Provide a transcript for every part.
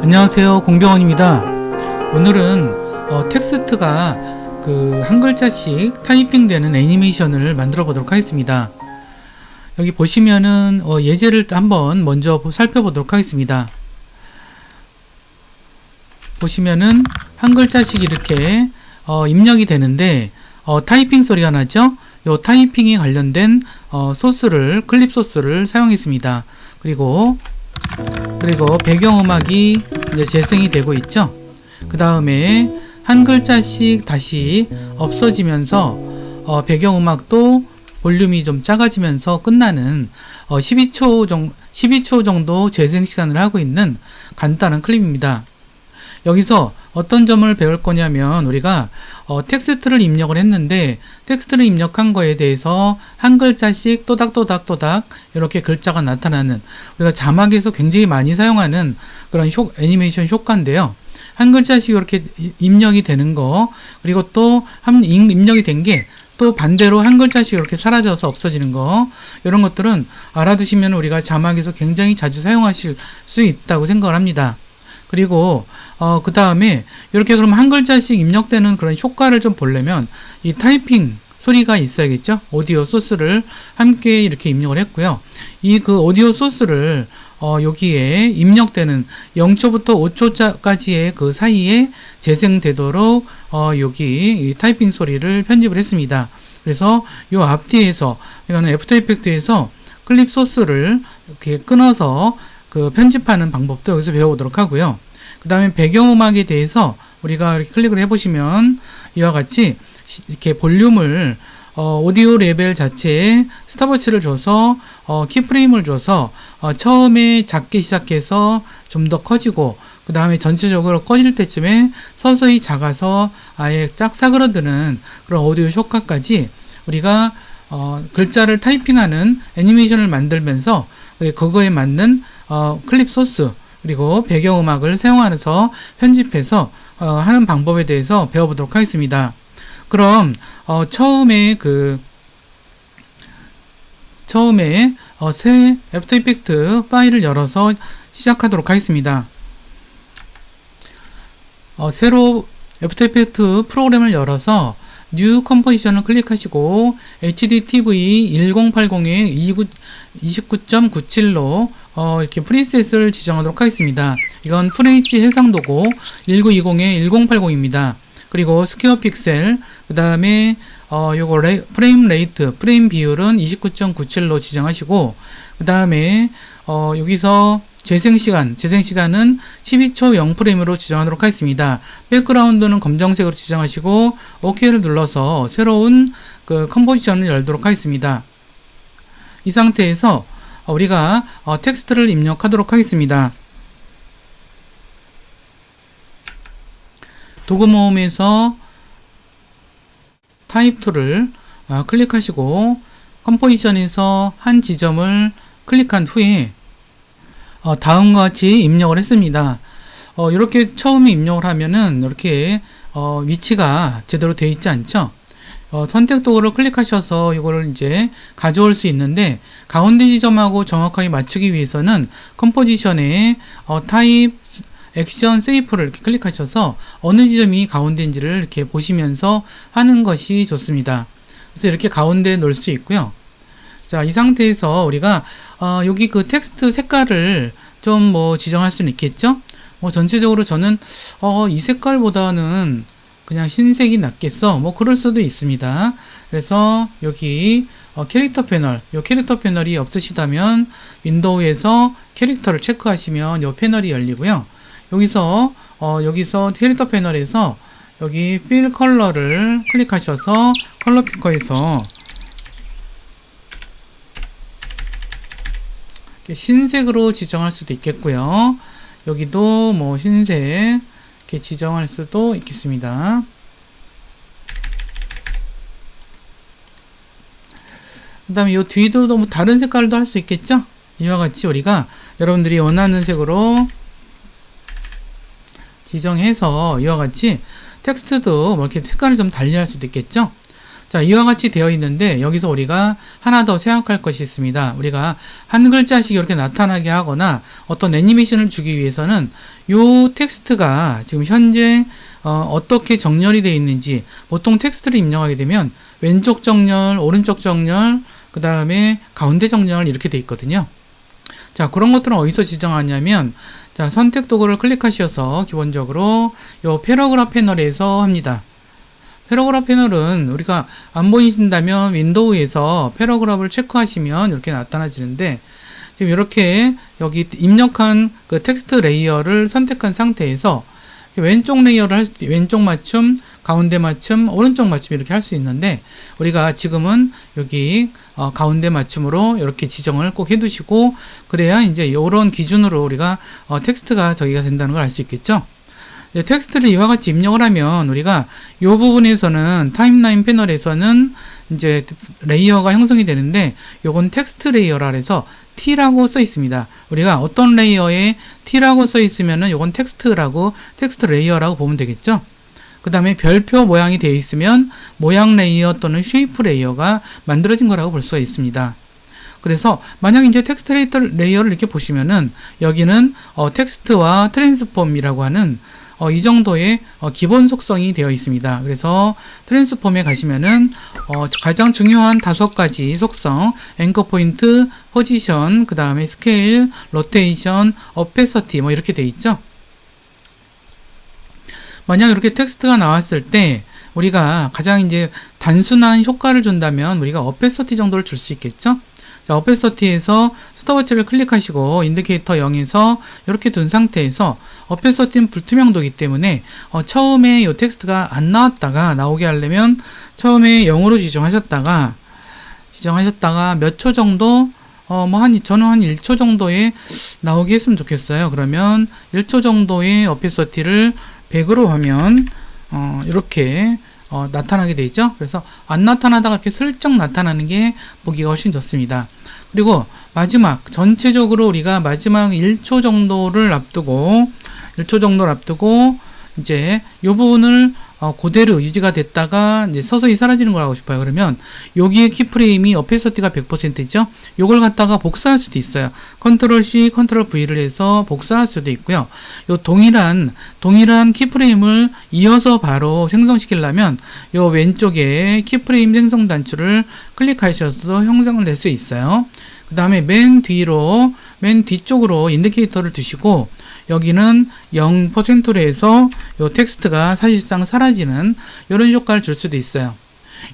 안녕하세요, 공병원입니다. 오늘은 텍스트가 그 한 글자씩 타이핑 되는 애니메이션을 만들어 보도록 하겠습니다. 여기 보시면은 예제를 한번 먼저 살펴보도록 하겠습니다. 보시면은 한 글자씩 이렇게 입력이 되는데 타이핑 소리가 나죠? 요 타이핑에 관련된 클립 소스를 사용했습니다. 그리고 배경음악이 이제 재생이 되고 있죠. 그 다음에 한 글자씩 다시 없어지면서 배경음악도 볼륨이 좀 작아지면서 끝나는 12초 정도 재생 시간을 하고 있는 간단한 클립입니다. 여기서 어떤 점을 배울 거냐면 우리가 텍스트를 입력을 했는데 텍스트를 입력한 거에 대해서 한 글자씩 또닥또닥 이렇게 글자가 나타나는, 우리가 자막에서 굉장히 많이 사용하는 그런 애니메이션 효과인데요. 한 글자씩 이렇게 입력이 되는 거, 그리고 또 입력이 된 게 또 반대로 한 글자씩 이렇게 사라져서 없어지는 거, 이런 것들은 알아두시면 우리가 자막에서 굉장히 자주 사용하실 수 있다고 생각을 합니다. 그리고 그 다음에 이렇게 그럼 한 글자씩 입력되는 그런 효과를 좀 보려면 이 타이핑 소리가 있어야겠죠. 오디오 소스를 함께 이렇게 입력을 했고요. 이 그 오디오 소스를 여기에 입력되는 0초부터 5초까지의 그 사이에 재생되도록 여기 이 타이핑 소리를 편집을 했습니다. 그래서 요 앞뒤에서, 이거는 애프터 이펙트에서 클립 소스를 이렇게 끊어서 그 편집하는 방법도 여기서 배워보도록 하고요. 그 다음에 배경음악에 대해서 우리가 이렇게 클릭을 해보시면 이와 같이 이렇게 볼륨을 오디오 레벨 자체에 스탑워치를 줘서 키프레임을 줘서 처음에 작게 시작해서 좀 더 커지고, 그 다음에 전체적으로 꺼질 때쯤에 서서히 작아서 아예 쫙 사그러드는 그런 오디오 효과까지 우리가 글자를 타이핑하는 애니메이션을 만들면서 그거에 맞는 클립 소스 그리고 배경음악을 사용하면서 편집해서 하는 방법에 대해서 배워보도록 하겠습니다. 그럼 처음에 새 애프터 이펙트 파일을 열어서 시작하도록 하겠습니다. 새로 애프터 이펙트 프로그램을 열어서 뉴 컴포지션을 클릭하시고 HDTV 1080에 29.97로 이렇게 프리셋을 지정하도록 하겠습니다. 이건 FHD 해상도고 1920에 1080입니다. 그리고 스퀘어 픽셀, 그 다음에 요거 프레임 레이트, 프레임 비율은 29.97로 지정하시고, 그 다음에 여기서 재생시간은 12초 0프레임으로 지정하도록 하겠습니다. 백그라운드는 검정색으로 지정하시고 OK를 눌러서 새로운 그 컴포지션을 열도록 하겠습니다. 이 상태에서 우리가 텍스트를 입력하도록 하겠습니다. 도구 모음에서 타입 툴을 클릭하시고 컴포지션에서 한 지점을 클릭한 후에 다음과 같이 입력을 했습니다. 이렇게 처음에 입력을 하면은 이렇게 위치가 제대로 되어 있지 않죠. 선택 도구를 클릭하셔서 이거를 이제 가져올 수 있는데, 가운데 지점하고 정확하게 맞추기 위해서는 컴포지션에 타입 액션 세이프를 이렇게 클릭하셔서 어느 지점이 가운데인지를 이렇게 보시면서 하는 것이 좋습니다. 그래서 이렇게 가운데에 놓을 수 있고요. 자, 이 상태에서 우리가 여기 그 텍스트 색깔을 좀 지정할 수는 있겠죠. 전체적으로 저는 이 색깔보다는 그냥 흰색이 낫겠어, 그럴 수도 있습니다. 그래서 여기 캐릭터 패널, 이 캐릭터 패널이 없으시다면 윈도우에서 캐릭터를 체크하시면 이 패널이 열리고요. 여기서 캐릭터 패널에서 여기 필 컬러를 클릭하셔서 컬러 피커에서 흰색으로 지정할 수도 있겠고요. 여기도 흰색 이렇게 지정할 수도 있겠습니다. 그 다음에 이 뒤도 다른 색깔도 할 수 있겠죠. 이와 같이 우리가 여러분들이 원하는 색으로 지정해서 이와 같이 텍스트도 이렇게 색깔을 좀 달리할 수도 있겠죠. 자, 이와 같이 되어 있는데 여기서 우리가 하나 더 생각할 것이 있습니다. 우리가 한 글자씩 이렇게 나타나게 하거나 어떤 애니메이션을 주기 위해서는 요 텍스트가 지금 현재 어떻게 정렬이 되어 있는지, 보통 텍스트를 입력하게 되면 왼쪽 정렬, 오른쪽 정렬, 그 다음에 가운데 정렬 이렇게 되어 있거든요. 자, 그런 것들은 어디서 지정하냐면, 자, 선택 도구를 클릭하셔서 기본적으로 요 패러그래프 패널에서 합니다. 패러그래프 패널은 우리가 안 보이신다면 윈도우에서 패러그래프를 체크하시면 이렇게 나타나지는데, 지금 이렇게 여기 입력한 그 텍스트 레이어를 선택한 상태에서 왼쪽 레이어를 할 수, 왼쪽 맞춤, 가운데 맞춤, 오른쪽 맞춤 이렇게 할 수 있는데, 우리가 지금은 여기 가운데 맞춤으로 이렇게 지정을 꼭 해두시고, 그래야 이제 이런 기준으로 우리가 텍스트가 저기가 된다는 걸 알 수 있겠죠. 텍스트를 이와 같이 입력을 하면 우리가 이 부분에서는 타임라인 패널에서는 이제 레이어가 형성이 되는데, 요건 텍스트 레이어라 해서 T라고 써 있습니다. 우리가 어떤 레이어에 T라고 써 있으면은 요건 텍스트라고, 텍스트 레이어라고 보면 되겠죠. 그 다음에 별표 모양이 되어 있으면 모양 레이어 또는 쉐이프 레이어가 만들어진 거라고 볼 수가 있습니다. 그래서 만약 이제 텍스트 레이어를 이렇게 보시면은 여기는 텍스트와 트랜스폼이라고 하는 이 정도의 기본 속성이 되어 있습니다. 그래서 트랜스폼에 가시면은 가장 중요한 5가지 속성, 앵커 포인트, 포지션, 그 다음에 스케일, 로테이션, 오페서티 뭐 이렇게 되어 있죠. 만약 이렇게 텍스트가 나왔을 때 우리가 가장 이제 단순한 효과를 준다면 우리가 오페서티 정도를 줄 수 있겠죠. 자, 오페서티에서 스톱워치를 클릭하시고 인디케이터 0에서 이렇게 둔 상태에서 오페서티는 불투명도이기 때문에 처음에 이 텍스트가 안 나왔다가 나오게 하려면 처음에 0으로 지정하셨다가 몇 초 정도 저는 한 1초 정도에 나오게 했으면 좋겠어요. 그러면 1초 정도의 오페서티를 100으로 하면 이렇게 나타나게 되죠. 그래서 안 나타나다가 이렇게 슬쩍 나타나는 게 보기가 훨씬 좋습니다. 그리고 마지막 전체적으로 우리가 마지막 1초 정도를 앞두고 이제 이 부분을 그대로 유지가 됐다가 이제 서서히 사라지는 걸 하고 싶어요. 그러면 여기에 키프레임이 오페서티가 100%죠. 요걸 갖다가 복사할 수도 있어요. 컨트롤 C, 컨트롤 V를 해서 복사할 수도 있고요. 요 동일한 키프레임을 이어서 바로 생성시키려면 요 왼쪽에 키프레임 생성 단추를 클릭하셔서 형성을 낼 수 있어요. 그 다음에 맨 뒤쪽으로 인디케이터를 두시고 여기는 0%로 해서 요 텍스트가 사실상 사라지는 이런 효과를 줄 수도 있어요.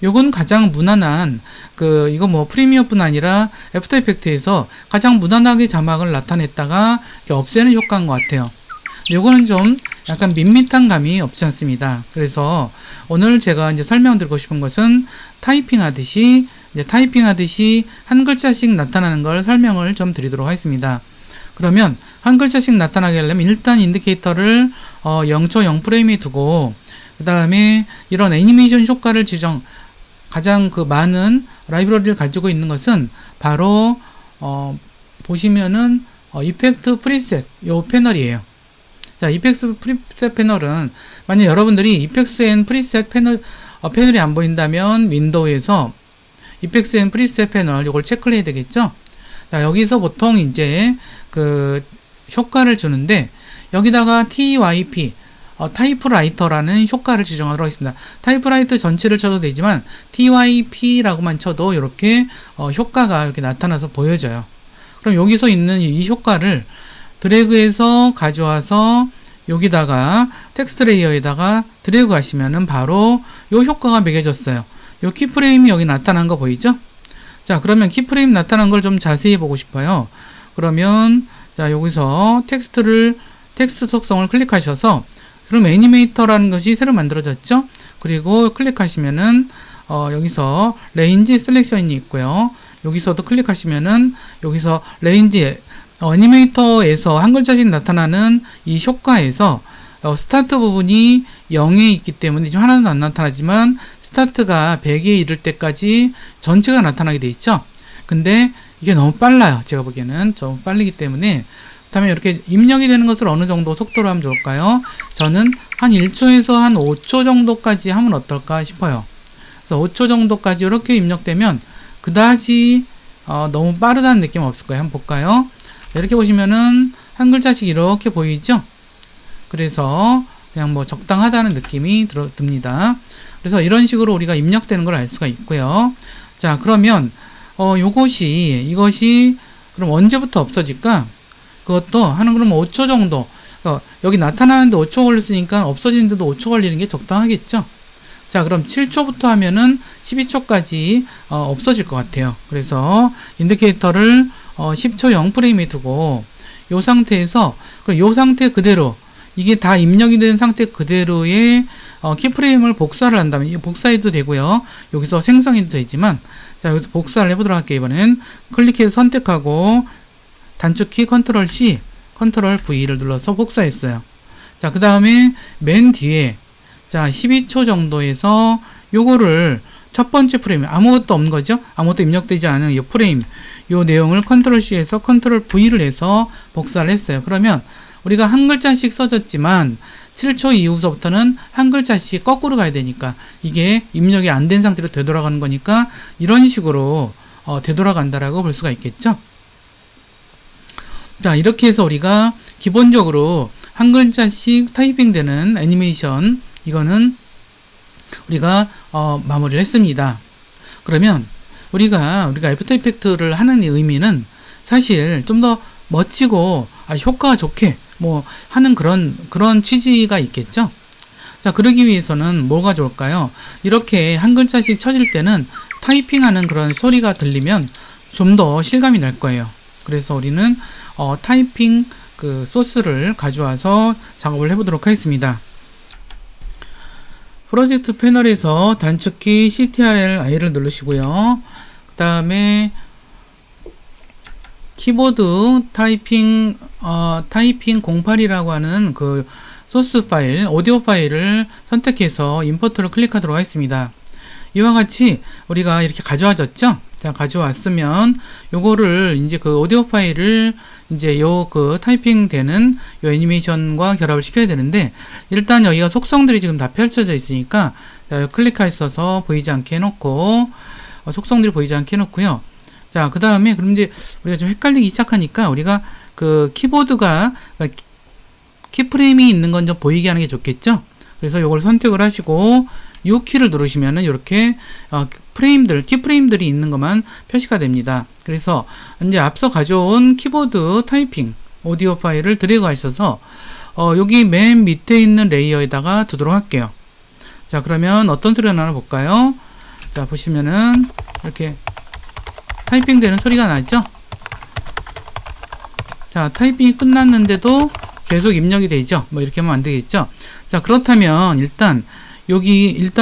요건 가장 무난한 이거 뭐 프리미어뿐 아니라 애프터 이펙트에서 가장 무난하게 자막을 나타냈다가 이렇게 없애는 효과인 것 같아요. 요거는 좀 약간 밋밋한 감이 없지 않습니다. 그래서 오늘 제가 이제 설명드리고 싶은 것은 타이핑하듯이 한 글자씩 나타나는 걸 설명을 좀 드리도록 하겠습니다. 그러면 한 글자씩 나타나게 하려면 일단 인디케이터를 0초 0프레임에 두고 그 다음에 이런 애니메이션 효과를 가장 많은 라이브러리를 가지고 있는 것은 바로 보시면은 이펙트 프리셋 요 패널이에요. 자, 이펙트 프리셋 패널은 만약 여러분들이 이펙트 앤 프리셋 패널이 안 보인다면 윈도우에서 이펙트 앤 프리셋 패널 요걸 체크를 해야 되겠죠. 자, 여기서 보통 이제 효과를 주는데 여기다가 TYP 타이프라이터라는 효과를 지정하도록 하겠습니다. 타이프라이터 전체를 쳐도 되지만 TYP라고만 쳐도 이렇게 효과가 이렇게 나타나서 보여져요. 그럼 여기서 있는 이 효과를 드래그해서 가져와서 여기다가 텍스트 레이어에다가 드래그 하시면은 바로 이 효과가 매겨졌어요. 이 키프레임이 여기 나타난 거 보이죠? 자, 그러면 키프레임 나타난 걸 좀 자세히 보고 싶어요. 그러면 자, 여기서 텍스트 속성을 클릭하셔서 그럼 애니메이터라는 것이 새로 만들어졌죠. 그리고 클릭하시면은 여기서 레인지 셀렉션이 있고요. 여기서도 클릭하시면은 여기서 레인지 애니메이터에서 한 글자씩 나타나는 이 효과에서 스타트 부분이 0에 있기 때문에 지금 하나도 안 나타나지만 스타트가 100에 이를 때까지 전체가 나타나게 돼 있죠. 근데 이게 너무 빨라요. 제가 보기에는 너무 빠르기 때문에 다음에 이렇게 입력이 되는 것을 어느 정도 속도로 하면 좋을까요? 저는 한 1초에서 한 5초 정도까지 하면 어떨까 싶어요. 그래서 5초 정도까지 이렇게 입력되면 그다지 너무 빠르다는 느낌 없을 거예요. 한번 볼까요? 이렇게 보시면은 한 글자씩 이렇게 보이죠? 그래서 그냥 뭐 적당하다는 느낌이 듭니다. 그래서 이런 식으로 우리가 입력되는 걸 알 수가 있고요. 자, 그러면 이것이 그럼 언제부터 없어질까? 그것도 하는 그러면 5초 정도. 여기 나타나는데 5초 걸렸으니까 없어지는데도 5초 걸리는 게 적당하겠죠? 자, 그럼 7초부터 하면은 12초까지 없어질 것 같아요. 그래서 인디케이터를 10초 0프레임에 두고 이 상태에서 이 상태 그대로 이게 다 입력이 된 상태 그대로의 키프레임을 복사를 한다면 이 복사해도 되고요. 여기서 생성해도 되지만 자, 여기서 복사를 해보도록 할게요. 이번엔 클릭해서 선택하고 단축키 컨트롤 C, 컨트롤 V를 눌러서 복사했어요. 자, 그 다음에 맨 뒤에 자, 12초 정도에서 요거를 첫 번째 프레임 아무것도 없는 거죠. 아무것도 입력되지 않은 이 프레임 요 내용을 컨트롤 C에서 컨트롤 V를 해서 복사를 했어요. 그러면 우리가 한 글자씩 써졌지만 7초 이후서부터는 한 글자씩 거꾸로 가야 되니까 이게 입력이 안 된 상태로 되돌아가는 거니까 이런 식으로 되돌아간다라고 볼 수가 있겠죠. 자, 이렇게 해서 우리가 기본적으로 한 글자씩 타이핑되는 애니메이션 이거는 우리가 마무리를 했습니다. 그러면 우리가 애프터 이펙트를 하는 의미는 사실 좀 더 멋지고 효과가 좋게 뭐 하는 그런 취지가 있겠죠. 자, 그러기 위해서는 뭐가 좋을까요? 이렇게 한 글자씩 쳐질 때는 타이핑하는 그런 소리가 들리면 좀 더 실감이 날 거예요. 그래서 우리는 타이핑 그 소스를 가져와서 작업을 해보도록 하겠습니다. 프로젝트 패널에서 단축키 CTRL-I를 누르시고요. 그 다음에 키보드 타이핑 08이라고 하는 그 소스 파일, 오디오 파일을 선택해서 임포트를 클릭하도록 하겠습니다. 이와 같이 우리가 이렇게 가져와졌죠? 자, 가져왔으면 요거를 이제 그 오디오 파일을 이제 그 타이핑 되는 요 애니메이션과 결합을 시켜야 되는데 일단 여기가 속성들이 지금 다 펼쳐져 있으니까 자, 클릭하셔서 보이지 않게 해놓고 속성들이 보이지 않게 해놓고요. 자, 그 다음에 그럼 이제 우리가 좀 헷갈리기 시작하니까 우리가 그 키보드가 키프레임이 있는 건 좀 보이게 하는 게 좋겠죠? 그래서 요걸 선택을 하시고 U키를 누르시면은 이렇게 키프레임들이 있는 것만 표시가 됩니다. 그래서 이제 앞서 가져온 키보드 타이핑 오디오 파일을 드래그 하셔서 여기 맨 밑에 있는 레이어에다가 두도록 할게요. 자, 그러면 어떤 소리가 나나 볼까요? 자, 보시면은 이렇게 타이핑 되는 소리가 나죠? 자, 타이핑이 끝났는데도 계속 입력이 되죠? 뭐 이렇게 하면 안 되겠죠? 자, 그렇다면 일단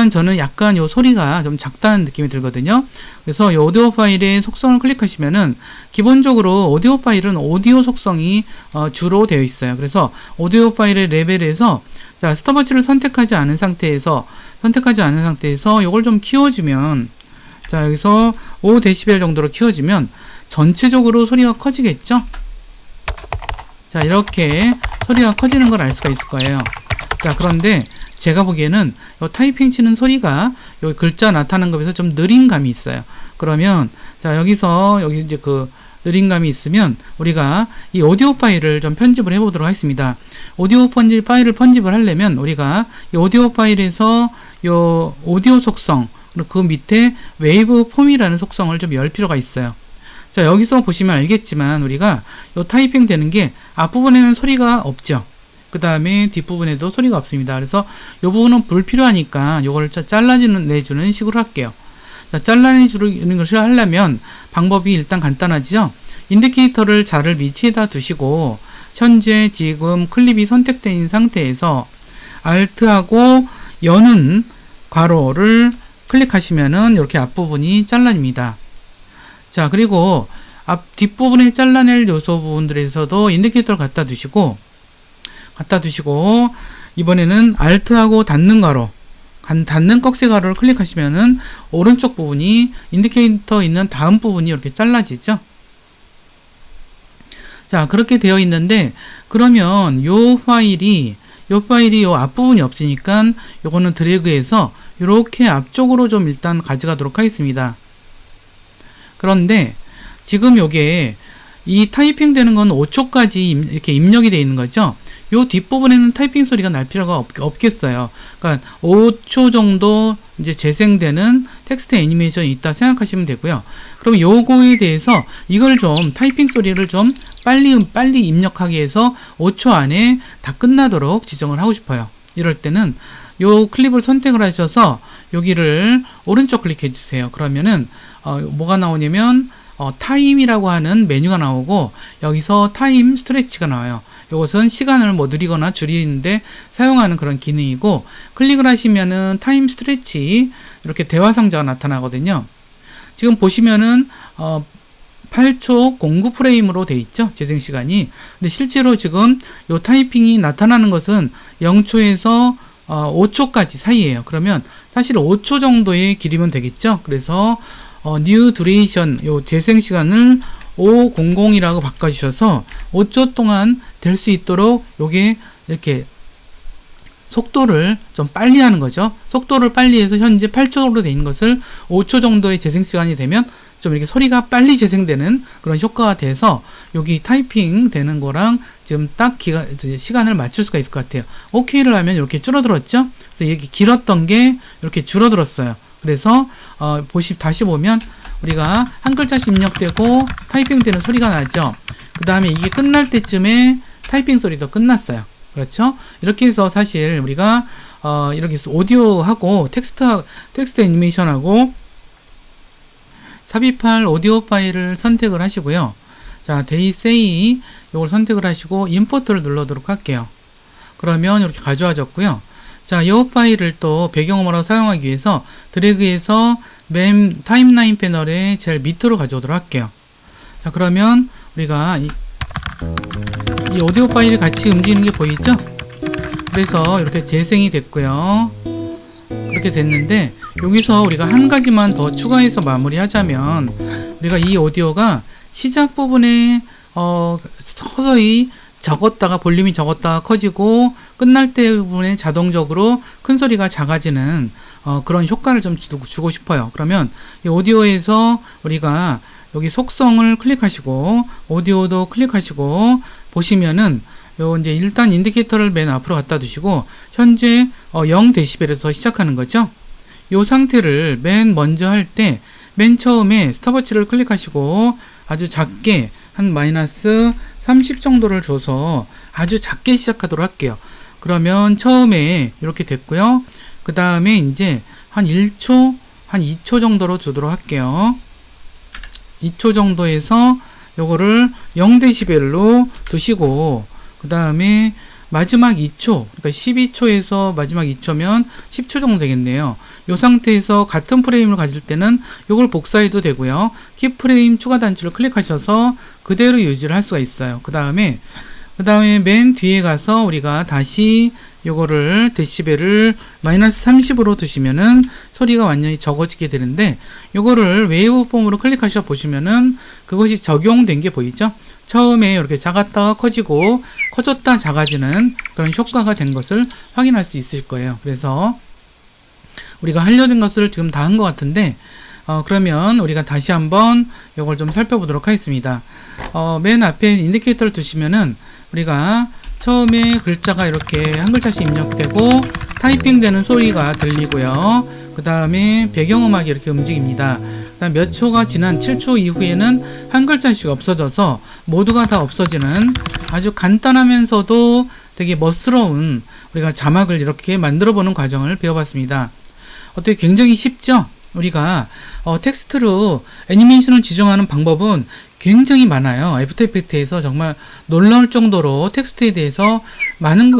저는 약간 요 소리가 좀 작다는 느낌이 들거든요. 그래서 이 오디오 파일의 속성을 클릭하시면은 기본적으로 오디오 파일은 오디오 속성이 주로 되어 있어요. 그래서 오디오 파일의 레벨에서 자, 스톱워치를 선택하지 않은 상태에서 요걸 좀 키워주면 자, 여기서 5dB 정도로 키워주면 전체적으로 소리가 커지겠죠? 자, 이렇게 소리가 커지는 걸 알 수가 있을 거예요. 자, 그런데 제가 보기에는 요 타이핑 치는 소리가 요 글자 나타나는 것에서 좀 느린 감이 있어요. 그러면 자, 여기 이제 그 느린 감이 있으면 우리가 이 오디오 파일을 좀 편집을 해 보도록 하겠습니다. 오디오 파일을 편집을 하려면 우리가 이 오디오 파일에서 요 오디오 속성 그리고 그 밑에 웨이브 폼이라는 속성을 좀 열 필요가 있어요. 자, 여기서 보시면 알겠지만 우리가 요 타이핑 되는 게 앞부분에는 소리가 없죠. 그 다음에 뒷부분에도 소리가 없습니다. 그래서 이 부분은 불필요하니까 요걸 잘라내주는 식으로 할게요. 자, 잘라내주는 것을 하려면 방법이 일단 간단하죠. 인디케이터를 자를 위치에다 두시고 현재 지금 클립이 선택된 상태에서 Alt하고 여는 괄호를 클릭하시면은 이렇게 앞부분이 잘라집니다. 자, 그리고 뒷부분에 잘라낼 요소 부분들에서도 인디케이터를 갖다 두시고 이번에는 Alt하고 닫는 꺽쇠 가로를 클릭하시면은 오른쪽 부분이 인디케이터 있는 다음 부분이 이렇게 잘라지죠. 자, 그렇게 되어 있는데 그러면 요 파일이 요 파일이 요 앞부분이 없으니까 요거는 드래그해서 이렇게 앞쪽으로 좀 일단 가져가도록 하겠습니다. 그런데 지금 요게 이 타이핑 되는 건 5초까지 이렇게 입력이 되어 있는 거죠. 요 뒷부분에는 타이핑 소리가 날 필요가 없겠어요. 그러니까 5초 정도 이제 재생되는 텍스트 애니메이션이 있다 생각하시면 되고요. 그럼 요거에 대해서 이걸 좀 타이핑 소리를 좀 빨리 입력하기 위해서 5초 안에 다 끝나도록 지정을 하고 싶어요. 이럴 때는 요 클립을 선택을 하셔서 여기를 오른쪽 클릭해 주세요. 그러면은 뭐가 나오냐면 타임이라고 하는 메뉴가 나오고 여기서 타임 스트레치가 나와요. 이것은 시간을 뭐 느리거나 줄이는데 사용하는 그런 기능이고, 클릭을 하시면은 타임 스트레치 이렇게 대화 상자가 나타나거든요. 지금 보시면은 8초 09 프레임으로 돼 있죠, 재생 시간이. 근데 실제로 지금 요 타이핑이 나타나는 것은 0초에서 5초까지 사이에요. 그러면 사실 5초 정도의 길이면 되겠죠. 그래서 new duration 요 재생 시간을 500이라고 바꿔주셔서 5초 동안 될 수 있도록 요게 이렇게 속도를 좀 빨리 하는 거죠. 속도를 빨리 해서 현재 8초로 되어 있는 것을 5초 정도의 재생 시간이 되면 좀 이렇게 소리가 빨리 재생되는 그런 효과가 돼서 여기 타이핑 되는 거랑 지금 딱 시간을 맞출 수가 있을 것 같아요. OK를 하면 이렇게 줄어들었죠. 그래서 이게 길었던 게 이렇게 줄어들었어요. 그래서 다시 보면 우리가 한 글자씩 입력되고 타이핑 되는 소리가 나죠. 그 다음에 이게 끝날 때쯤에 타이핑 소리도 끝났어요. 그렇죠? 이렇게 해서 사실 우리가 이렇게 오디오하고 텍스트 애니메이션하고 삽입할 오디오 파일을 선택을 하시고요. 자, 데이세이 이걸 선택을 하시고 임포트를 눌러도록 할게요. 그러면 이렇게 가져와졌고요. 자, 이 파일을 또 배경음악으로 사용하기 위해서 드래그해서 맨 타임라인 패널의 제일 밑으로 가져오도록 할게요. 자, 그러면 우리가 이 오디오 파일이 같이 움직이는 게 보이죠? 그래서 이렇게 재생이 됐고요. 그렇게 됐는데 여기서 우리가 한 가지만 더 추가해서 마무리하자면, 우리가 이 오디오가 시작 부분에 서서히 적었다가 볼륨이 적었다가 커지고 끝날 때 부분에 자동적으로 큰 소리가 작아지는 그런 효과를 좀 주고 싶어요. 그러면 이 오디오에서 우리가 여기 속성을 클릭하시고 오디오도 클릭하시고 보시면은 요 이제 일단 인디케이터를 맨 앞으로 갖다 두시고 현재 0dB에서 시작하는 거죠. 요 상태를 맨 먼저 할 때 맨 처음에 스톱워치를 클릭하시고 아주 작게 한 마이너스 30 정도를 줘서 아주 작게 시작하도록 할게요. 그러면 처음에 이렇게 됐고요. 그 다음에 이제 한 1초, 한 2초 정도로 주도록 할게요. 2초 정도에서 요거를 0dB로 두시고, 그 다음에 마지막 2초, 그러니까 12초에서 마지막 2초면 10초 정도 되겠네요. 이 상태에서 같은 프레임을 가질 때는 이걸 복사해도 되고요. 키프레임 추가 단추를 클릭하셔서 그대로 유지를 할 수가 있어요. 그 다음에 맨 뒤에 가서 우리가 다시 요거를 데시벨을 마이너스 30으로 두시면은 소리가 완전히 적어지게 되는데, 요거를 웨이브폼으로 클릭하셔 보시면은 그것이 적용된 게 보이죠? 처음에 이렇게 작았다가 커지고 커졌다 작아지는 그런 효과가 된 것을 확인할 수 있으실 거예요. 그래서 우리가 하려는 것을 지금 다 한 것 같은데, 그러면 우리가 다시 한번 이걸 좀 살펴보도록 하겠습니다. 맨 앞에 인디케이터를 두시면은 우리가 처음에 글자가 이렇게 한 글자씩 입력되고 타이핑 되는 소리가 들리고요. 그 다음에 배경음악이 이렇게 움직입니다. 그다음 몇 초가 지난 7초 이후에는 한 글자씩 없어져서 모두가 다 없어지는 아주 간단하면서도 되게 멋스러운 우리가 자막을 이렇게 만들어 보는 과정을 배워봤습니다. 어떻게 굉장히 쉽죠? 우리가 텍스트로 애니메이션을 지정하는 방법은 굉장히 많아요. 애프터 이펙트에서 정말 놀라울 정도로 텍스트에 대해서 많은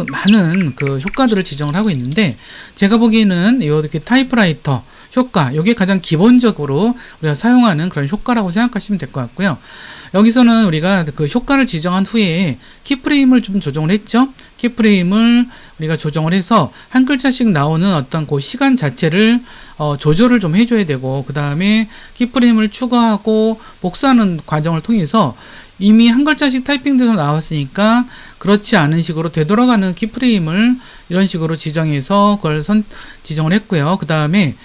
그 효과들을 지정을 하고 있는데, 제가 보기에는 이렇게 타이프라이터 효과, 이게 가장 기본적으로 우리가 사용하는 그런 효과라고 생각하시면 될 것 같고요. 여기서는 우리가 그 효과를 지정한 후에 키프레임을 좀 조정을 했죠. 키프레임을 우리가 조정을 해서 한 글자씩 나오는 어떤 그 시간 자체를 조절을 좀 해줘야 되고, 그 다음에 키프레임을 추가하고 복사하는 과정을 통해서 이미 한 글자씩 타이핑돼서 나왔으니까 그렇지 않은 식으로 되돌아가는 키프레임을 이런 식으로 지정해서 그걸 지정을 했고요. 그 다음에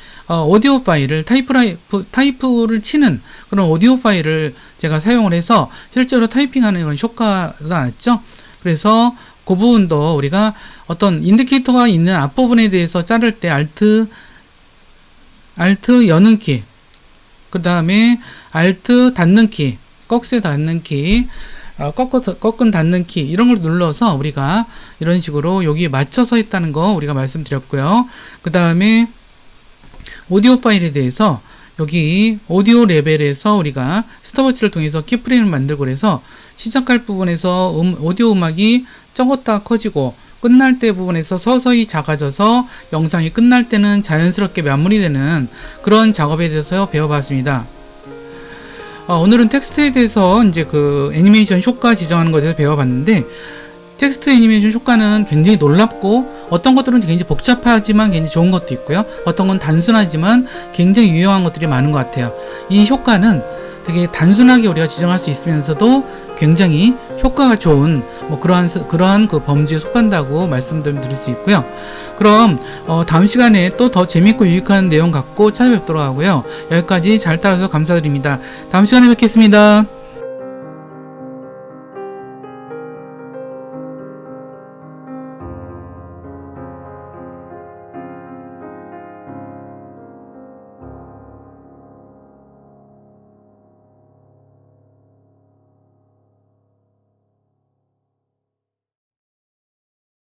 오디오 파일을 타이프를 치는 그런 오디오 파일을 제가 사용을 해서 실제로 타이핑하는 그런 효과가 났죠. 그래서 그 부분도 우리가 어떤 인디케이터가 있는 앞부분에 대해서 자를 때 Alt 여는 키, 그 다음에 Alt 닫는 키, 꺽쇠 닫는 키, 꺾은 닫는 키, 이런 걸 눌러서 우리가 이런 식으로 여기에 맞춰서 했다는 거 우리가 말씀드렸고요. 그 다음에 오디오 파일에 대해서 여기 오디오 레벨에서 우리가 스톱워치를 통해서 키프레임을 만들고 그래서 시작할 부분에서 오디오 음악이 적었다 커지고 끝날 때 부분에서 서서히 작아져서 영상이 끝날 때는 자연스럽게 마무리되는 그런 작업에 대해서 배워봤습니다. 오늘은 텍스트에 대해서 이제 그 애니메이션 효과 지정하는 것에 대해서 배워봤는데, 텍스트 애니메이션 효과는 굉장히 놀랍고 어떤 것들은 굉장히 복잡하지만 굉장히 좋은 것도 있고요. 어떤 건 단순하지만 굉장히 유용한 것들이 많은 것 같아요. 이 효과는 되게 단순하게 우리가 지정할 수 있으면서도 굉장히 효과가 좋은 뭐 그러한 그 범주에 속한다고 말씀드릴 수 있고요. 그럼 다음 시간에 또 더 재밌고 유익한 내용 갖고 찾아뵙도록 하고요. 여기까지 잘 따라서 감사드립니다. 다음 시간에 뵙겠습니다.